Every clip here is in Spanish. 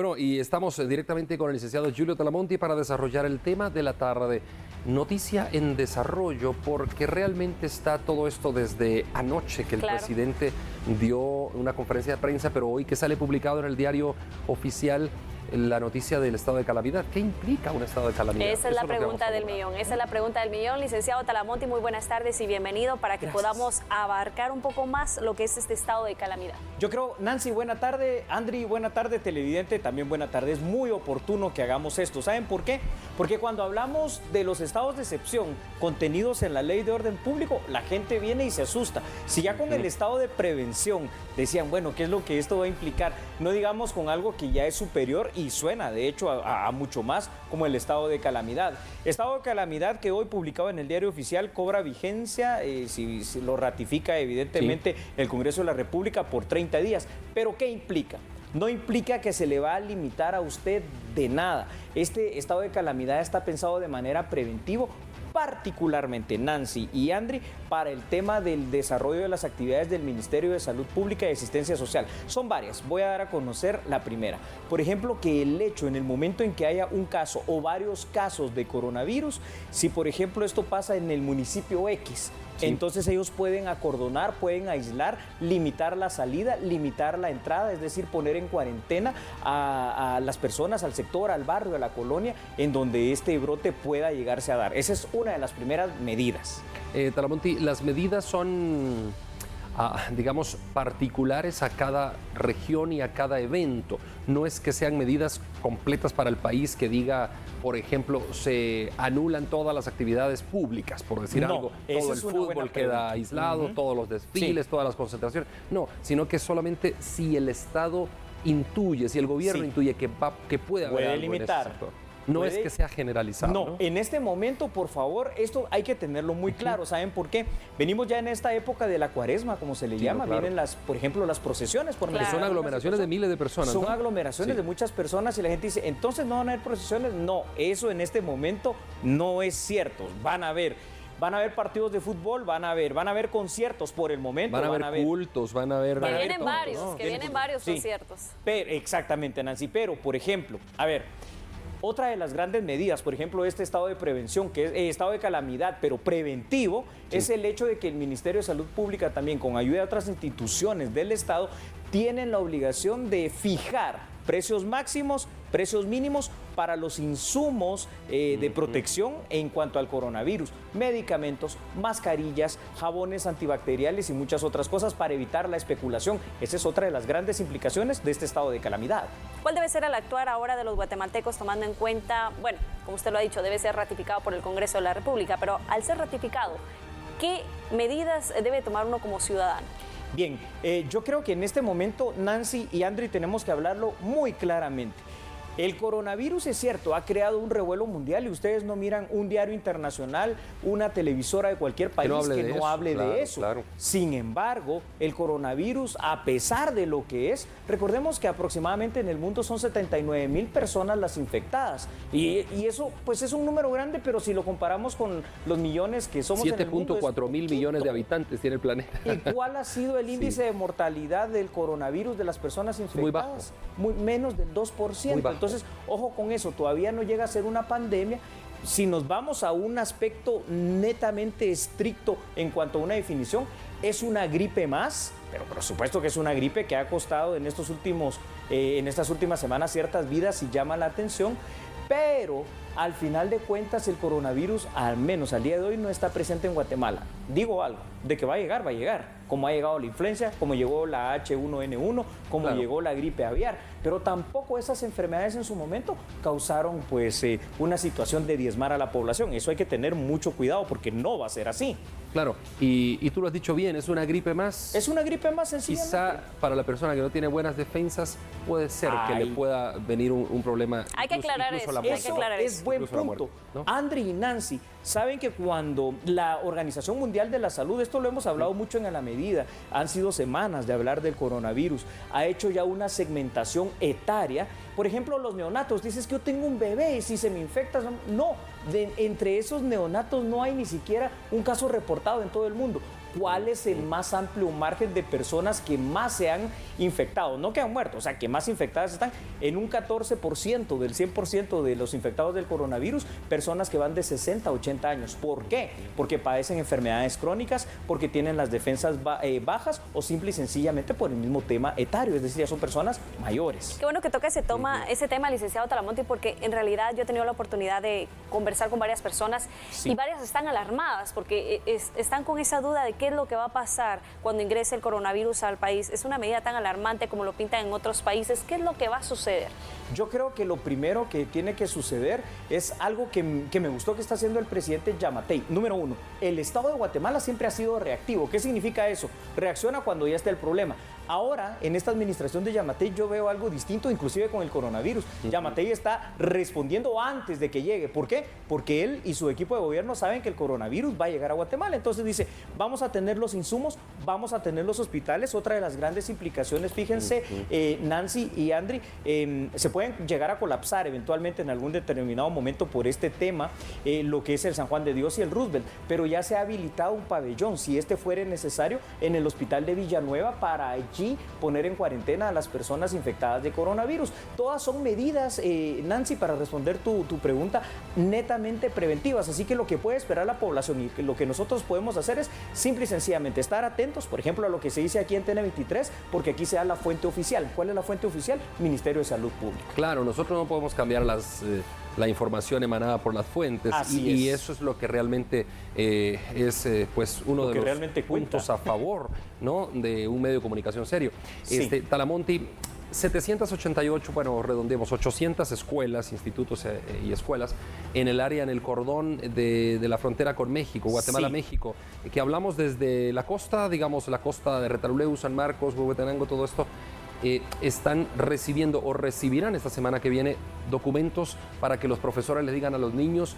Bueno, y estamos directamente con el licenciado Giulio Talamonti para desarrollar el tema de la tarde. Noticia en desarrollo, porque realmente está todo esto desde anoche que el presidente dio una conferencia de prensa, pero hoy que sale publicado en el diario oficial la noticia del estado de calamidad. ¿Qué implica un estado de calamidad? Esa es la pregunta del millón. Esa es la pregunta del millón. Licenciado Talamonti, muy buenas tardes y bienvenido para que podamos abarcar un poco más lo que es este estado de calamidad. Yo creo, Nancy, buena tarde. Andri, buena tarde. Televidente, también buena tarde. Es muy oportuno que hagamos esto. ¿Saben por qué? Porque cuando hablamos de los estados de excepción contenidos en la Ley de Orden Público, la gente viene y se asusta. Si ya con el estado de prevención decían, bueno, ¿qué es lo que esto va a implicar? No digamos con algo que ya es superior y suena, de hecho, a mucho más, como el estado de calamidad. Estado de calamidad que hoy publicado en el diario oficial cobra vigencia, si lo ratifica evidentemente el Congreso de la República por 30 días. ¿Pero qué implica? No implica que se le va a limitar a usted de nada. Este estado de calamidad está pensado de manera preventiva, particularmente, Nancy y Andri, para el tema del desarrollo de las actividades del Ministerio de Salud Pública y Asistencia Social. Son varias, voy a dar a conocer la primera. Por ejemplo, que el hecho en el momento en que haya un caso o varios casos de coronavirus, si por ejemplo esto pasa en el municipio X, entonces ellos pueden acordonar, pueden aislar, limitar la salida, limitar la entrada, es decir, poner en cuarentena a las personas, al sector, al barrio, a la colonia, en donde este brote pueda llegarse a dar. Esa es una de las primeras medidas. Talamonti, las medidas son, digamos, particulares a cada región y a cada evento. No es que sean medidas completas para el país que diga, por ejemplo, se anulan todas las actividades públicas, por decir algo. Todo el fútbol queda aislado, todos los desfiles, todas las concentraciones. No, sino que solamente si el Estado intuye, si el gobierno intuye que puede haber algo limitar. En ese sector. No es que sea generalizado. No, en este momento, por favor, esto hay que tenerlo muy claro. ¿Saben por qué? Venimos ya en esta época de la cuaresma, como se le llama. Vienen por ejemplo, las procesiones. Que son aglomeraciones de miles de personas. Son aglomeraciones de muchas personas y la gente dice, entonces no van a haber procesiones. No, eso en este momento no es cierto. Van a haber partidos de fútbol, van a haber conciertos por el momento. Van a haber cultos, van a haber... Que vienen varios conciertos. Pero, exactamente, Nancy. Pero, por ejemplo, a ver... Otra de las grandes medidas, por ejemplo, este estado de prevención, que es estado de calamidad, pero preventivo, es el hecho de que el Ministerio de Salud Pública también, con ayuda de otras instituciones del Estado, tienen la obligación de fijar precios máximos, precios mínimos para los insumos de protección en cuanto al coronavirus, medicamentos, mascarillas, jabones antibacteriales y muchas otras cosas para evitar la especulación. Esa es otra de las grandes implicaciones de este estado de calamidad. ¿Cuál debe ser el actuar ahora de los guatemaltecos tomando en cuenta, bueno, como usted lo ha dicho, debe ser ratificado por el Congreso de la República, pero al ser ratificado, ¿qué medidas debe tomar uno como ciudadano? Bien, yo creo que en este momento, Nancy y Andri, tenemos que hablarlo muy claramente. El coronavirus, es cierto, ha creado un revuelo mundial y ustedes no miran un diario internacional, una televisora de cualquier país que no hable de eso. Sin embargo, el coronavirus, a pesar de lo que es, recordemos que aproximadamente en el mundo son 79,000 personas las infectadas. Y eso, pues es un número grande, pero si lo comparamos con los millones que somos en el mundo... 7.4 mil millones de habitantes tiene el planeta. ¿Y cuál ha sido el índice de mortalidad del coronavirus de las personas infectadas? Muy bajo. Menos del 2%. Entonces, ojo con eso, todavía no llega a ser una pandemia. Si nos vamos a un aspecto netamente estricto en cuanto a una definición, es una gripe más, pero por supuesto que es una gripe que ha costado en estas últimas semanas ciertas vidas y llama la atención, pero al final de cuentas el coronavirus, al menos al día de hoy, no está presente en Guatemala. Digo algo, de que va a llegar, como ha llegado la influenza, como llegó la H1N1, como llegó la gripe aviar, pero tampoco esas enfermedades en su momento causaron pues una situación de diezmar a la población. Eso hay que tener mucho cuidado porque no va a ser así. Claro, y tú lo has dicho bien, es una gripe más. Es una gripe más sencilla. Quizá para la persona que no tiene buenas defensas puede ser que le pueda venir un problema. Hay que aclarar eso. Es buen punto. ¿No? Andri y Nancy, saben que cuando la Organización Mundial de la Salud, esto lo hemos hablado mucho en la medida, han sido semanas de hablar del coronavirus, ha hecho ya una segmentación etaria. Por ejemplo, los neonatos, dices que yo tengo un bebé y si se me infecta, no, entre esos neonatos no hay ni siquiera un caso reportado en todo el mundo. cuál es el más amplio margen de personas que más se han infectado, no que han muerto, o sea, que más infectadas están. En un 14% del 100% de los infectados del coronavirus, personas que van de 60 a 80 años. ¿Por qué? Porque padecen enfermedades crónicas, porque tienen las defensas bajas o simple y sencillamente por el mismo tema etario, es decir, ya son personas mayores. Qué bueno que toca ese tema, licenciado Talamonte, porque en realidad yo he tenido la oportunidad de conversar con varias personas y varias están alarmadas porque están con esa duda de qué es lo que va a pasar cuando ingrese el coronavirus al país. Es una medida tan alarmante como lo pintan en otros países. ¿Qué es lo que va a suceder? Yo creo que lo primero que tiene que suceder es algo que me gustó que está haciendo el presidente Yamatei. Número uno, el Estado de Guatemala siempre ha sido reactivo. ¿Qué significa eso? Reacciona cuando ya está el problema. Ahora, en esta administración de Yamatei, yo veo algo distinto, inclusive con el coronavirus. Yamatei está respondiendo antes de que llegue. ¿Por qué? Porque él y su equipo de gobierno saben que el coronavirus va a llegar a Guatemala. Entonces dice, vamos a tener los insumos, vamos a tener los hospitales. Otra de las grandes implicaciones, fíjense, Nancy y Andri, se pueden llegar a colapsar eventualmente en algún determinado momento por este tema, lo que es el San Juan de Dios y el Roosevelt. Pero ya se ha habilitado un pabellón, si este fuera necesario, en el hospital de Villanueva para allí poner en cuarentena a las personas infectadas de coronavirus. Todas son medidas, Nancy, para responder tu pregunta, netamente preventivas. Así que lo que puede esperar la población y lo que nosotros podemos hacer es simple y sencillamente estar atentos, por ejemplo, a lo que se dice aquí en TN23, porque aquí se da la fuente oficial. ¿Cuál es la fuente oficial? Ministerio de Salud Pública. Claro, nosotros no podemos cambiar la información emanada por las fuentes y eso es lo que realmente es pues uno de los puntos a favor, ¿no?, de un medio de comunicación serio. Sí. Talamonte, 788, bueno, redondeemos, 800 escuelas, institutos y escuelas en el área, en el cordón de la frontera con México, Guatemala-México, que hablamos desde la costa, digamos, la costa de Retaluleu, San Marcos, Huehuetenango, todo esto. Están recibiendo o recibirán esta semana que viene documentos para que los profesores les digan a los niños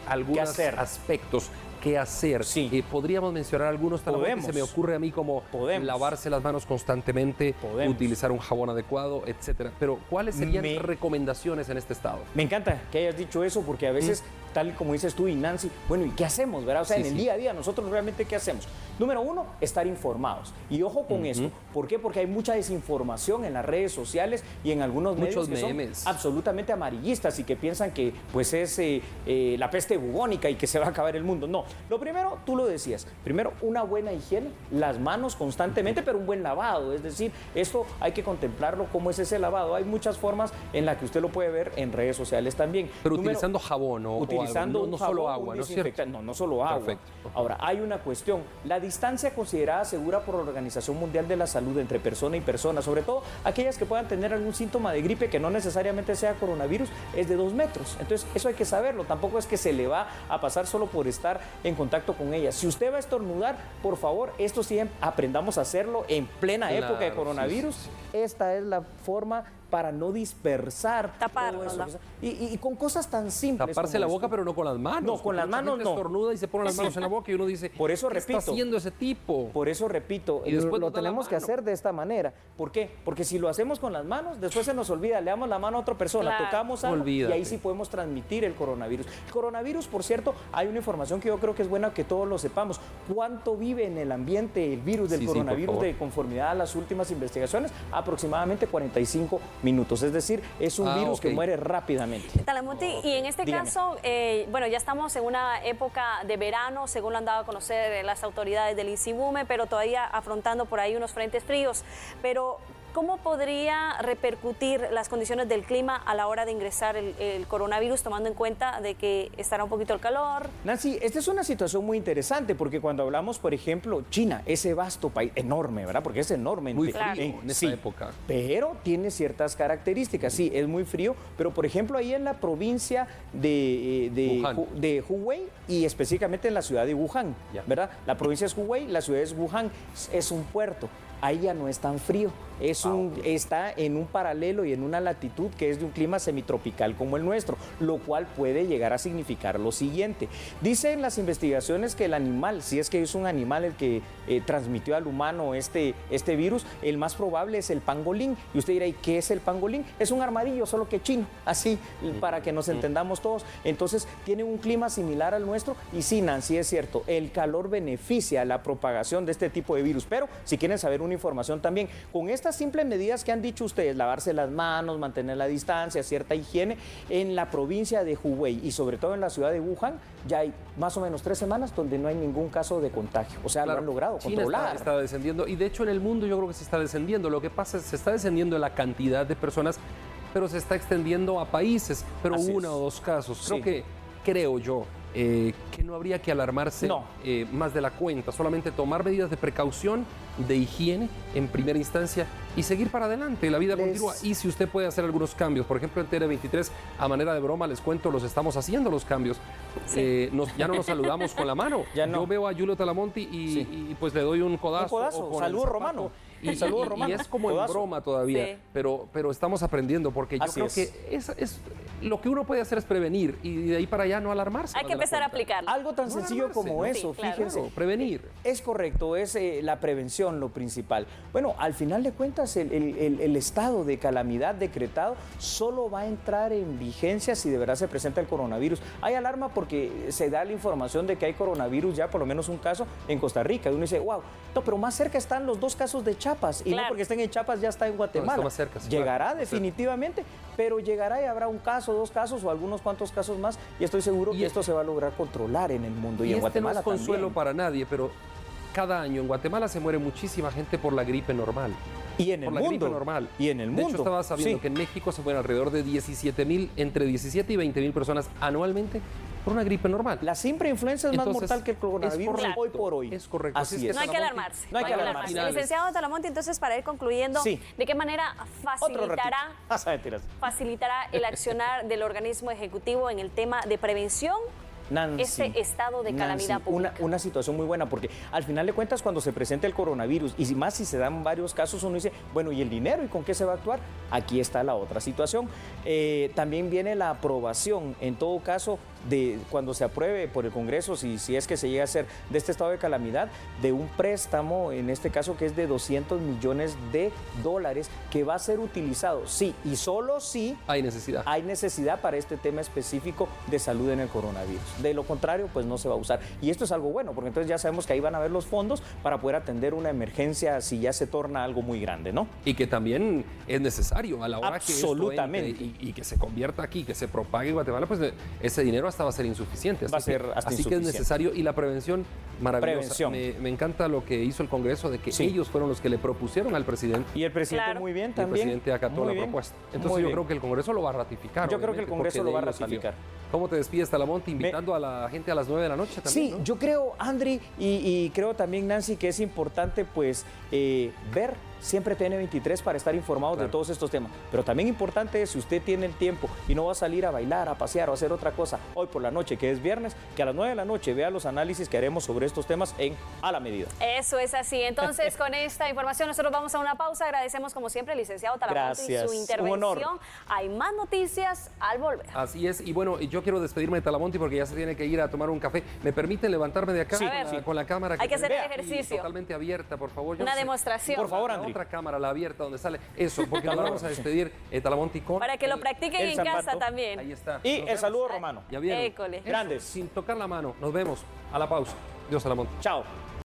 algunos aspectos qué hacer. Sí. Podríamos mencionar algunos, se me ocurre a mí como lavarse las manos constantemente, utilizar un jabón adecuado, etcétera. Pero ¿cuáles serían recomendaciones en este estado? Me encanta que hayas dicho eso porque a veces, tal como dices tú y Nancy, bueno, ¿y qué hacemos, verdad? O sea, en el día a día, nosotros realmente, ¿qué hacemos? Número uno, estar informados. Y ojo con esto. ¿Por qué? Porque hay mucha desinformación en las redes sociales y en algunos medios que son absolutamente amarillistas y que piensan que pues es la peste bubónica y que se va a acabar el mundo. No. Lo primero, tú lo decías, primero una buena higiene, las manos constantemente, pero un buen lavado. Es decir, esto hay que contemplarlo, cómo es ese lavado. Hay muchas formas en las que usted lo puede ver en redes sociales también. Pero utilizando jabón o utilizando algo, no solo agua, ¿no es cierto? No solo agua. Perfecto. Ahora, hay una cuestión. La distancia considerada segura por la Organización Mundial de la Salud entre persona y persona, sobre todo aquellas que puedan tener algún síntoma de gripe que no necesariamente sea coronavirus, es de 2 metros. Entonces, eso hay que saberlo. Tampoco es que se le va a pasar solo por estar en contacto con ella. Si usted va a estornudar, por favor, esto sí aprendamos a hacerlo en plena época de coronavirus. Esta es la forma para no dispersar taparlo, todo eso. Y con cosas tan simples. Taparse la boca, pero no con las manos. No, con las manos no. Estornuda y se pone las manos en la boca y uno dice, por eso ¿qué repito, está haciendo ese tipo? Por eso repito, y después lo tenemos que hacer de esta manera. ¿Por qué? Porque si lo hacemos con las manos, después se nos olvida, le damos la mano a otra persona, tocamos algo y ahí sí podemos transmitir el coronavirus. El coronavirus, por cierto, hay una información que yo creo que es buena que todos lo sepamos. ¿Cuánto vive en el ambiente el virus del coronavirus de conformidad a las últimas investigaciones? Aproximadamente 45 minutos. Es decir, es un virus que muere rápidamente. Talamonte, y en este caso, bueno, ya estamos en una época de verano, según lo han dado a conocer las autoridades del INSIBUME, pero todavía afrontando por ahí unos frentes fríos. Pero ¿cómo podría repercutir las condiciones del clima a la hora de ingresar el coronavirus, tomando en cuenta de que estará un poquito el calor? Nancy, esta es una situación muy interesante porque cuando hablamos, por ejemplo, China, ese vasto país, enorme, ¿verdad? Porque es enorme. Muy frío en esa época. Pero tiene ciertas características. Sí, es muy frío, pero por ejemplo ahí en la provincia de Hubei y específicamente en la ciudad de Wuhan, ¿verdad? La provincia es Hubei, la ciudad es Wuhan, es un puerto. Ahí ya no es tan frío. está en un paralelo y en una latitud que es de un clima semitropical como el nuestro, lo cual puede llegar a significar lo siguiente. Dicen las investigaciones que el animal, si es que es un animal el que transmitió al humano este virus, el más probable es el pangolín. Y usted dirá, ¿y qué es el pangolín? Es un armadillo, solo que chino, así, para que nos entendamos todos. Entonces, tiene un clima similar al nuestro y sí, Nancy, es cierto, el calor beneficia la propagación de este tipo de virus. Pero, si quieren saber una información también, con estas simples medidas que han dicho ustedes, lavarse las manos, mantener la distancia, cierta higiene, en la provincia de Hubei y sobre todo en la ciudad de Wuhan, ya hay más o menos 3 semanas donde no hay ningún caso de contagio. O sea, claro, lo han logrado controlar. China está descendiendo, y de hecho en el mundo yo creo que se está descendiendo. Lo que pasa es que se está descendiendo la cantidad de personas, pero se está extendiendo a países, pero Así 1 o 2 casos. Creo yo que no habría que alarmarse más de la cuenta, solamente tomar medidas de precaución, de higiene en primera instancia y seguir para adelante. La vida continúa. Y si usted puede hacer algunos cambios, por ejemplo en TN23, a manera de broma les cuento, los estamos haciendo los cambios. Sí. Ya no nos saludamos con la mano. Yo veo a Julio Talamonti y pues le doy un codazo. Saludo romano. Y es como en broma todavía, pero estamos aprendiendo, porque yo creo que es lo que uno puede hacer es prevenir y de ahí para allá no alarmarse. Hay que empezar a aplicarlo. Algo tan sencillo como eso, fíjense. Claro, prevenir. Es correcto, es la prevención lo principal. Bueno, al final de cuentas, el estado de calamidad decretado solo va a entrar en vigencia si de verdad se presenta el coronavirus. Hay alarma porque se da la información de que hay coronavirus, ya por lo menos un caso en Costa Rica. Y uno dice, wow, no, pero más cerca están los 2 casos de Chiapas. Y no porque estén en Chiapas ya está en Guatemala. No, está más cerca, llegará definitivamente, pero llegará y habrá un caso, 2 casos o algunos cuantos casos más. Y estoy seguro que esto se va a lograr controlar en el mundo y en Guatemala no es consuelo también. Para nadie, pero cada año en Guatemala se muere muchísima gente por la gripe normal. Y en el mundo. Gripe normal. Y en el mundo. De hecho, estaba sabiendo que en México se mueren alrededor de 17,000, entre 17 y 20,000 personas anualmente por una gripe normal. La simple influenza es más mortal que el coronavirus hoy por hoy. Es correcto. Así es. No hay que alarmarse. No hay que alarmarse. Licenciado Talamonti, entonces, para ir concluyendo, ¿de qué manera facilitará el accionar del organismo ejecutivo en el tema de prevención? Nancy, este estado de calamidad pública. Una situación muy buena, porque al final de cuentas cuando se presenta el coronavirus y más si se dan varios casos, uno dice, bueno, ¿y el dinero? ¿Y con qué se va a actuar? Aquí está la otra situación. También viene la aprobación, en todo caso, de cuando se apruebe por el Congreso, si es que se llega a hacer de este estado de calamidad, de un préstamo, en este caso que es de $200 millones que va a ser utilizado, sí, y solo si hay necesidad para este tema específico de salud en el coronavirus. De lo contrario, pues no se va a usar. Y esto es algo bueno, porque entonces ya sabemos que ahí van a haber los fondos para poder atender una emergencia si ya se torna algo muy grande, ¿no? Y que también es necesario a la hora que esto entre y que se convierta aquí, que se propague en Guatemala, pues ese dinero hasta va a ser insuficiente. Así que es necesario. Y la prevención, maravillosa. Me encanta lo que hizo el Congreso, de que ellos fueron los que le propusieron al presidente. Y el presidente muy bien también. Y el presidente acató la propuesta. Entonces yo creo que el Congreso lo va a ratificar. Yo creo que el Congreso lo va a ratificar. ¿Cómo te despides, Talamonti? Invitando a la gente a las 9 de la noche también. Sí, ¿no? Yo creo, Andri, y creo también, Nancy, que es importante pues ver siempre TN23 para estar informados de todos estos temas. Pero también importante es, si usted tiene el tiempo y no va a salir a bailar, a pasear o a hacer otra cosa hoy por la noche, que es viernes, que a las 9 de la noche vea los análisis que haremos sobre estos temas en A la Medida. Eso es así. Entonces, con esta información nosotros vamos a una pausa. Agradecemos como siempre al licenciado Talamonti su intervención. Hay más noticias al volver. Así es. Y bueno, yo quiero despedirme de Talamonti porque ya se tiene que ir a tomar un café. ¿Me permiten levantarme de acá? Con la cámara. Hay que hacer el ejercicio. Totalmente abierta, por favor. Una demostración. Por favor, Andri. Otra cámara, la abierta, donde sale eso, porque nos vamos a despedir Talamonti con... Para que lo practiquen en casa también. Ahí está. Y el saludo romano. Ya vieron. École. Grandes. Sin tocar la mano. Nos vemos a la pausa. Dios Talamonti. Chao.